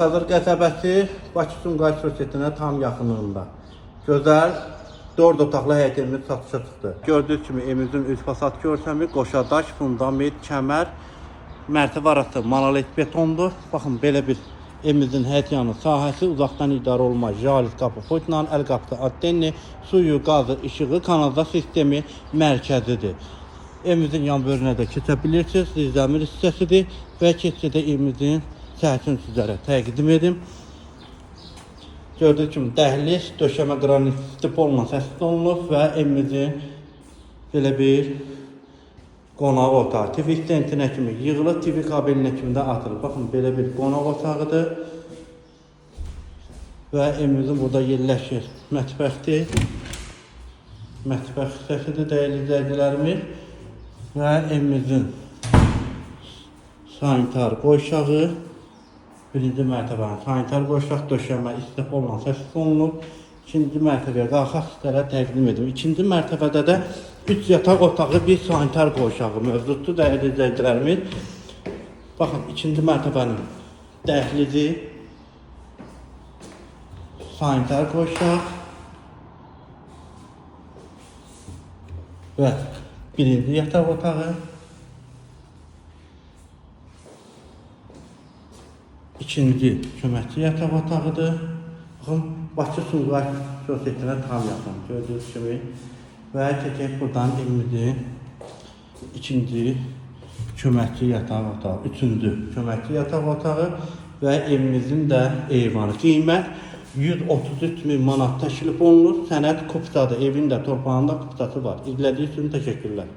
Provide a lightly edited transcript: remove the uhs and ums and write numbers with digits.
Hazır qəsəbəsi Bakı Sumqayıt Sosiyetinə tam yaxınlığında. Gözəl 4 otaqlı həyət evimiz satışa çıxdı. Gördüyünüz kimi evimizin üst fasad görsəmi qoşadaş, fundament, kəmər, mərtəbə arası monolit betondur. Baxın, belə bir evimizin həyət yanı sahəsi uzaqdan idarə olunmuş jalis qapı pultla, əl qapısı antenni, suyu, qazı, işığı, kanalizasiya sistemi mərkəzidir. Evimizin yan bölünə də keçə bilirsiniz. Zirzəmir hissəsidir və keçədə evimizin səhətini sizlərə təqdim edim. Gördüyünüz kimi dəhliz, döşəmə qranit tip olma səsli olunub və evimizin belə bir qonaq otağı. TV stentinə kimi yığılıb, TV kabelinə kimi də atılıb. Baxın, belə bir qonaq otağıdır. Və evimizin burada yerləşir mətbəxdir. Mətbəx hissəsidir, dəyərli izləyicilərimiz. Və evimizin sanitar qoşağı. Birinci mərtəbənin sanitar qoşaq, döşəmə, istihap olmayan səssiz olunub. İkinci mərtəbəyə qalxaq sizlərə təqdim edim. İkinci mərtəbədə də 3 yataq otağı, bir sanitar qoşağı mövcuddur, dəyərli izləyicilərimiz. Baxın, ikinci mərtəbənin dəhlizi, sanitar qoşaq və birinci yataq otağı. İkinci köməkçi yataq otağıdır. Baxın, Bakı Sumqayıt Sosiyetinə tam yaxın, gördüyünüz kimi. Və keçək buradan evimizin ikinci köməkçi yataq otağı, üçüncü köməkçi yataq otağı və evimizin də eyvanı. Qiymət 133.000 manat təklif olunur. Sənəd kupçadır, evin də torpağında kupçası var. İzlədiyiniz üçün təşəkkürlər.